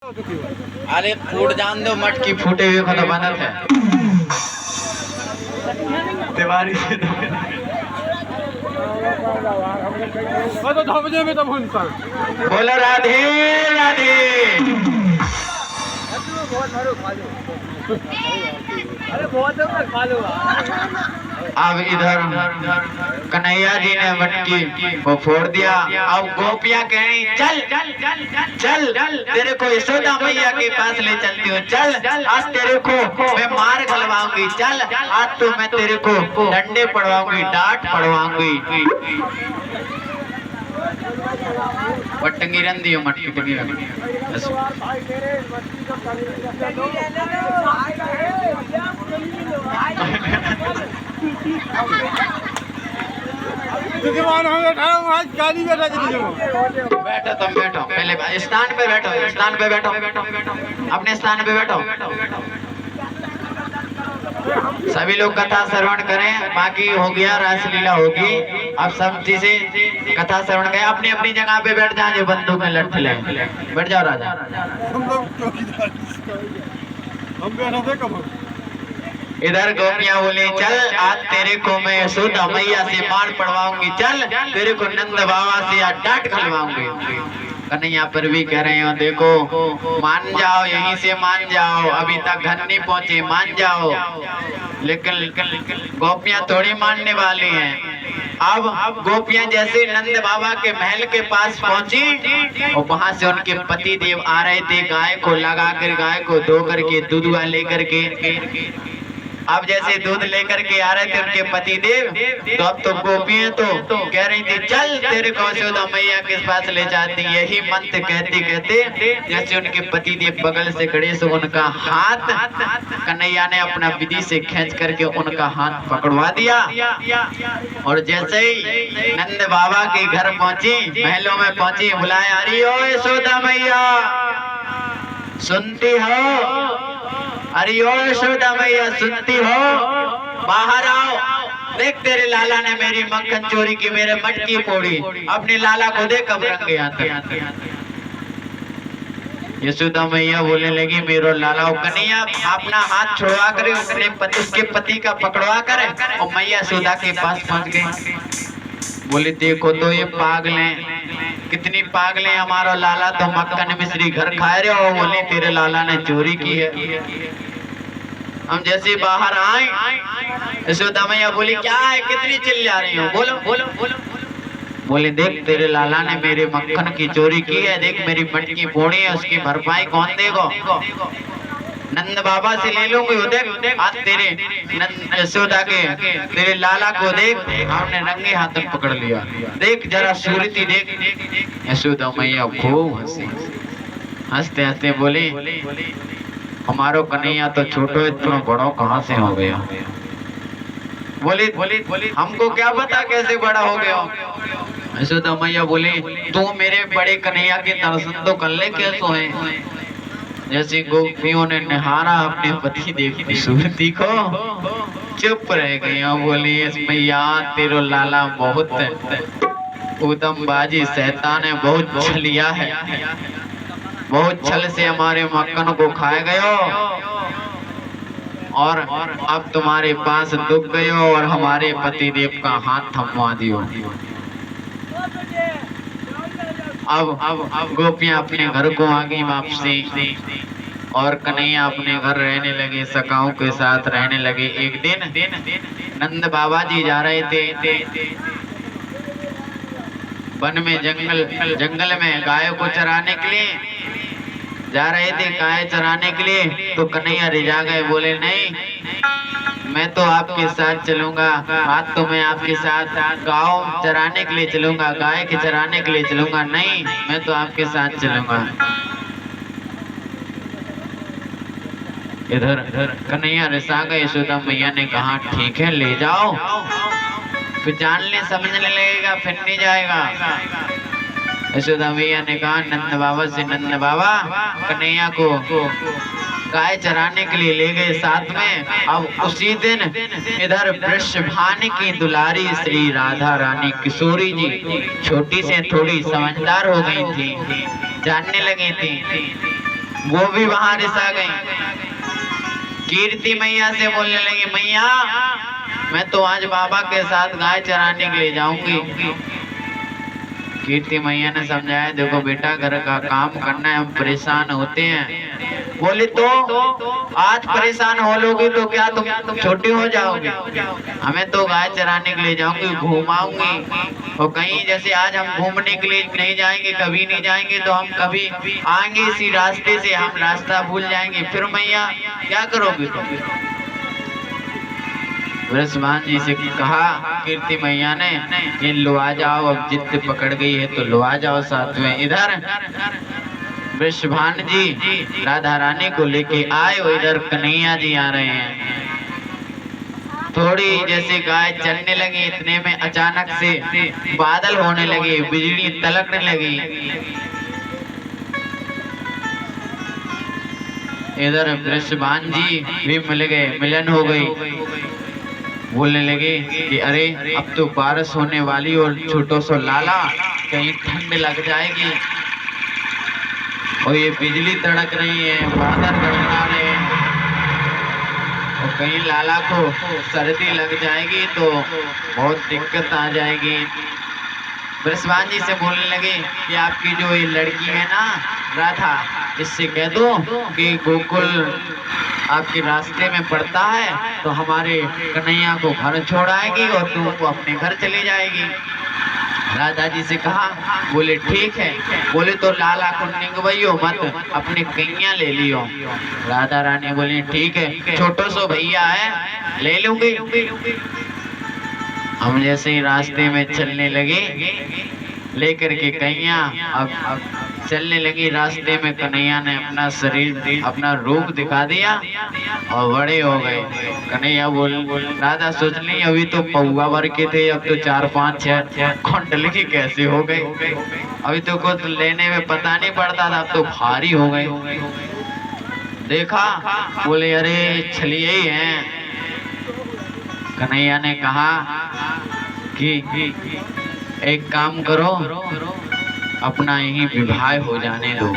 अरे फूट जान दो, मटकी फूटे हुए को तो बनत है तिवारी से तो धमजे में तो भूलता बोलो राधे राधे। अरे बहुत खा लो। अब इधर कन्हैया जी ने मटकी को फोड़ दिया। अब गोपियां कहीं चल चल चल चल चल तेरे को यशोदा मैया के पास ले चलती हूँ। चल आज तेरे को मैं मार खलवाऊंगी। चल आज तो मैं तेरे को डंडे पड़वाऊंगी, डांट पड़वाऊंगी। टंगी रंदी हो मटकी टंगी रंदी। बैठो तुम बैठो, पहले स्थान पे बैठो, स्थान पे बैठो, अपने स्थान पे बैठो। सभी लोग कथा श्रवण करें, बाकी हो गया रासलीला होगी। अब सब चीजें कथा श्रवण करें, अपनी अपनी जगह पे बैठ जाए। जो बंदूक में लठ ले बैठ जाओ राजा। इधर गोपियां बोली चल आज तेरे को मैं यशोदा मैया से मार पड़वाऊंगी। चल तेरे को नंद बाबा से आज डांट खलवाऊंगी। कन्हैया पर भी कह रहे हो देखो मान जाओ, यहीं से मान जाओ, अभी तक घर नहीं पहुंचे, मान जाओ। लेकिन गोपियां थोड़ी मानने वाली हैं। अब गोपियां जैसे नंद बाबा के महल के पास पहुंची और वहां से उनके पति देव आ रहे थे, गाय को लगा कर, गाय को धो करके, दूधवा लेकर के। अब जैसे दूध लेकर के आ रहे थे उनके पति देव, तो अब तो गोपियां तो कह रही थी चल तेरे को यशोदा मैया के पास ले जाती। यही मंत्र कहते कहते जैसे उनके पति देव बगल से खड़े से उनका हाथ कन्हैया ने अपना विधि से खींच करके उनका हाथ पकड़वा दिया। और जैसे ही नंद बाबा के घर पहुंची, महलों में पहुंची, बुलाया अरे ओ यशोदा मैया सुनती हो, अरे ओ यशोदा मैया सुनती हो, बाहर आओ। देख तेरे लाला ने मेरी मक्खन चोरी की, मेरे मटकी फोड़ी। अपने लाला को देख अब रंग आते। यशोदा मैया बोलने लगी मेरो लाला कन्हैया अपना हाथ छुड़वा करे उसके पति का पकड़वा करे और मैया यशोदा के पास पहुंच गई। बोले देखो तो ये पागल कितनी पागल है, हमारा लाला तो मक्खन मिश्री घर खा रहे हो, बोले तेरे लाला ने चोरी की है। हम जैसे बाहर आए यशोदा मैया बोली क्या है, कितनी चिल्ला रही हो, बोलो बोलो बोलो। बोले देख तेरे लाला ने मेरे मक्खन की चोरी की है, देख मेरी मटकी फोड़ी है, उसकी भरपाई कौन देगा? नंद बाबा से ले लूंगी। देख आज तेरे यशोदा के तेरे लाला को देख हमने रंगे हाथ पकड़ लिया, देख जरा सूरती देख। यशोदा मैया खूब हंसी, हंसते हंसते बोले हमारो कन्हैया तो छोटो इतना बड़ो कहाँ से हो गया? बोली हमको क्या पता कैसे बड़ा हो गया। यशोदा मैया बोले तू मेरे बड़े कन्हैया के दर्शन तो कर ले कैसो है। जैसे गोपियों ने निहारा अपने पति देव की सूरती को, चुप रह गई। बोली मैया तेरो लाला बहुत उदमबाजी शैतान है, बहुत छलिया है, बहुत छल से हमारे मक्खन को खाए गयो और अब तुम्हारे पास दुख गयो और हमारे पति देव का हाथ थमवा दियो। अब गोपियां अपने घर को आ गई वापसी और कन्हैया अपने घर रहने लगे, सखाओं के साथ रहने लगे। एक दिन नंद बाबा जी जा रहे थे वन में, जंगल में गायों को चराने के लिए जा रहे थे, गाय चराने के लिए। तो कन्हैया रिझा गए, बोले नहीं मैं तो आपके साथ चलूंगा, आज तो मैं आपके साथ गाँव चराने के लिए चलूंगा, गाय के चराने के लिए चलूंगा, नहीं मैं तो आपके साथ चलूंगा। इधर कन्हैया रिसा गए। यशोदा मैया ने कहा ठीक है ले जाओ, फिर जानने समझने लगेगा फिर नहीं जाएगा। यशोदा मैया ने कहा नंद बाबा से, नंद बाबा कन्हैया को गाय चराने के लिए ले गए साथ में। अब उसी दिन इधर वृषभान की दुलारी श्री राधा रानी किशोरी जी छोटी से थोड़ी समझदार हो गई थी, जानने लगी थी। वो भी वहां रिसा गई। कीर्ति मैया से बोलने लगी, मैया मैं तो आज बाबा के साथ गाय चराने के लिए जाऊंगी। कीर्ति मैया ने समझाया, देखो बेटा घर का काम करना है, हम परेशान होते हैं। बोले तो आज परेशान हो लोगी तो क्या तुम छोटी हो जाओगे? हमें तो गाय चराने के लिए जाऊंगी, घुमाऊंगी। और कहीं जैसे आज हम घूमने के लिए नहीं जाएंगे, कभी नहीं जाएंगे, तो हम कभी आएंगे इसी रास्ते से, हम रास्ता भूल जाएंगे, फिर मैया क्या करोगे तुम? वृषभान जी से कहा कीर्ति मैया ने, इन लो आ जाओ, अब जिद पकड़ गई है तो लो आ जाओ साथ में। इधर वृषभान जी राधा रानी को लेके आए, इधर कन्हैया जी आ रहे हैं। थोड़ी जैसे गाय चलने लगी, इतने में अचानक से बादल होने लगे, बिजली तलकने लगी। इधर वृषभान जी भी मिल गए, मिलन हो गई। बोलने लगे कि अरे अब तो बारिश होने वाली और छोटो सो लाला, कहीं ठंड लग जाएगी। और ये बिजली तड़क रही है, बादल गड़गड़ा रहे हैं, और कहीं लाला को सर्दी लग जाएगी तो बहुत दिक्कत आ जाएगी। वृषभान जी से बोलने लगे कि आपकी जो ये लड़की है ना राधा, इससे कह दो कि गोकुल आपके रास्ते में पड़ता है तो हमारे कन्हैया को घर छोड़ाएगी और तुमको अपने घर चली जाएगी। राधा जी से कहा, बोले ठीक है। बोले तो लाला को निगवइयो मत, अपने कैया ले लियो। राधा रानी बोली ठीक है, छोटो सो भैया है, ले लूंगी। हम जैसे ही रास्ते में चलने लगे, लेकर के कैया अब चलने लगी। रास्ते में कन्हैया ने अपना शरीर, अपना रूप दिखा दिया और बड़े हो गए। कन्हैया बोल, राधा सोच ली अभी तो पौवा भर के थे, अब तो 4 5 6 क्विंटल की कैसे हो गए। अभी तो कुछ लेने में पता नहीं पड़ता था, अब तो भारी हो गए। देखा, बोले अरे छलिए ही हैं। कन्हैया ने कहा कि एक काम करो, अपना यही विवाह हो जाने दो।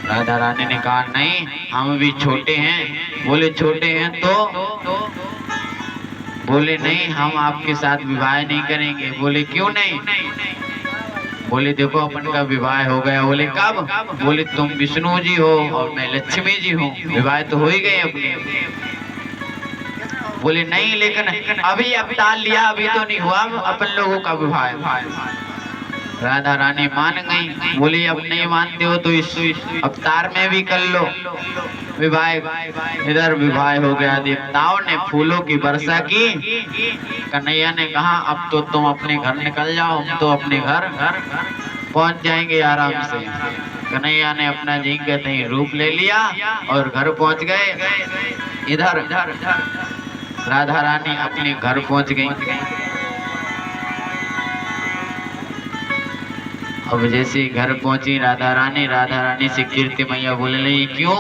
राधा रानी ने कहा नहीं, हम भी छोटे हैं। बोले छोटे हैं तो? बोले नहीं, हम आपके साथ विवाह नहीं करेंगे। बोले क्यों नहीं? बोले देखो अपन का विवाह हो गया। बोले कब? बोले तुम विष्णु जी हो और मैं लक्ष्मी जी हूँ, विवाह तो हो ही गए अपने। बोले नहीं, लेकिन अभी अवतार लिया, अभी तो नहीं हुआ अपन लोगों का विवाह। राधा रानी मान गई। बोली अब नहीं मानते हो तो इस अवतार में भी कर लो विवाह। इधर विवाह हो गया। देवताओं ने फूलों की वर्षा की। कन्हैया ने कहा अब तो तुम अपने घर निकल जाओ, हम तो अपने घर पहुंच जाएंगे आराम से। कन्हैया ने अपना जी का तहीं रूप ले लिया और घर पहुंच गए। इधर राधा रानी अपने घर पहुंच गई। अब जैसे घर पहुंची राधा रानी से कीर्ति मैया बोले नहीं, क्यों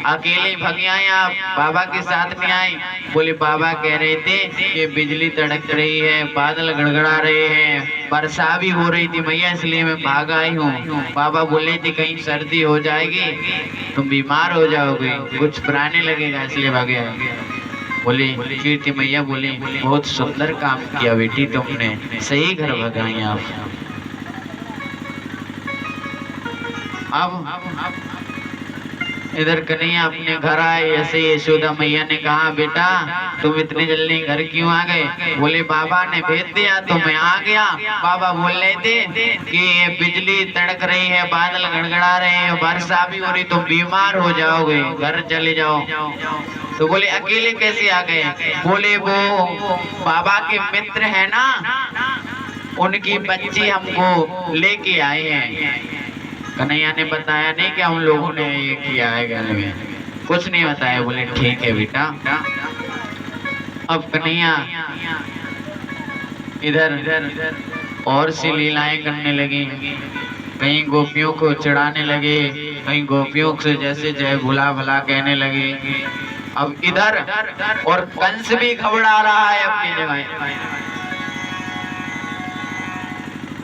अकेले भगी आई आप, बाबा के साथ नहीं आई? बोले बाबा कह रहे थे कि बिजली तड़क रही है, बादल गड़गड़ा रहे हैं, वर्षा भी हो रही थी मैया, इसलिए मैं भाग आई हूँ। बाबा बोले थे कहीं सर्दी हो जाएगी, तुम बीमार हो जाओगे, कुछ पुराने लगेगा, इसलिए भागे आए। बोले कीर्ति मैया बोले बहुत सुंदर काम किया बेटी, तुमने सही घर भगाई आप। अब इधर कन्हैया अपने घर आए। ऐसे यशोदा मैया ने कहा बेटा तुम इतने जल्दी घर क्यों आ गए? बोले बाबा ने भेज दिया तो मैं आ गया। बाबा बोल रहे थे कि ये बिजली तड़क रही है, बादल गड़गड़ा रहे हैं, वर्षा भी हो रही, तुम बीमार हो जाओगे, घर चले जाओ। तो बोले अकेले कैसे आ गए? बोले वो बाबा के मित्र है ना, उनकी बच्ची हमको लेके आए हैं। कन्हैया ने बताया नहीं कि हम लोगों ने ये किया है, घर में कुछ नहीं बताया। बोले ठीक है बेटा। अब कन्हैया इधर और सी लीलाएं करने लगी। कहीं गोपियों को चिढ़ाने लगे, कहीं गोपियों से जैसे जय भुला भला कहने लगे। अब इधर और कंस भी घबरा रहा है अपनी जगह।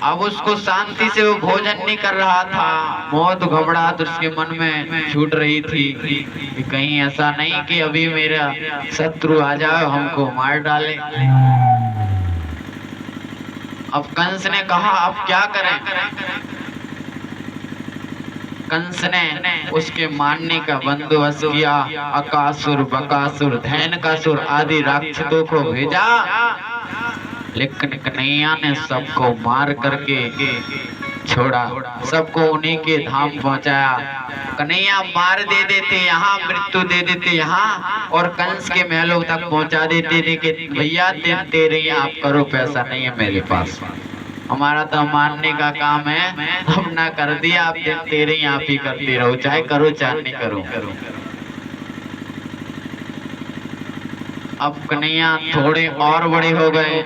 अब उसको शांति से वो भोजन नहीं कर रहा था। बहुत घबराहट उसके मन में छूट रही थी कि कहीं ऐसा नहीं कि अभी मेरा शत्रु आ जाए हमको मार डाले। अब कंस ने कहा अब क्या करें। कंस ने उसके मारने का बंदोबस्त किया। अकासुर, बकासुर, धैनकासुर आदि राक्षसों को भेजा, लेकिन कन्हैया ने सबको मार करके छोड़ा, सबको उन्हीं के धाम पहुंचाया। कन्हैया मार दे देते यहाँ, मृत्यु दे देते यहाँ, और कंस के महलों तक पहुंचा देते थे कि भैया तेरे आप करो, पैसा नहीं है मेरे पास, हमारा तो मारने का काम है, अपना कर दिया, आप तेरे ही आप ही करते रहो, चाहे करो चाहे नहीं करो। अब कन्हैया थोड़े और बड़े हो गए।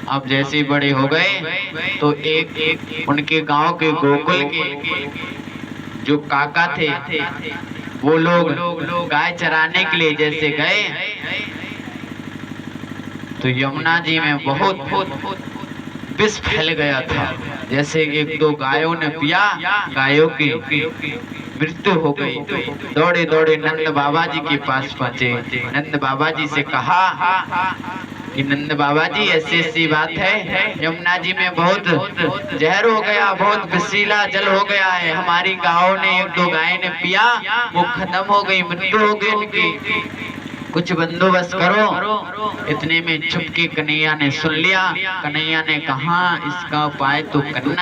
अब जैसे बड़े हो गए तो एक उनके गांव के गोकुल के जो काका थे वो लोग गाय चराने के लिए जैसे गए तो यमुना जी में बहुत विष फैल गया था। जैसे एक दो गायों ने पिया, गायों की मृत्यु हो गई। दौड़े दौड़े नंद बाबा जी के पास पहुंचे। नंद बाबा जी से कहा कि नंद बाबा जी ऐसी ऐसी बात है, यमुना जी में बहुत जहर हो गया, बहुत विषीला जल हो गया है, हमारी गायों ने एक दो गाय ने पिया, वो खत्म हो गई, मृत्यु हो गई उनकी, कुछ बंदोबस्त करो। इतने में चुपके कन्हैया ने सुन लिया। कन्हैया ने कहा इसका उपाय तो करना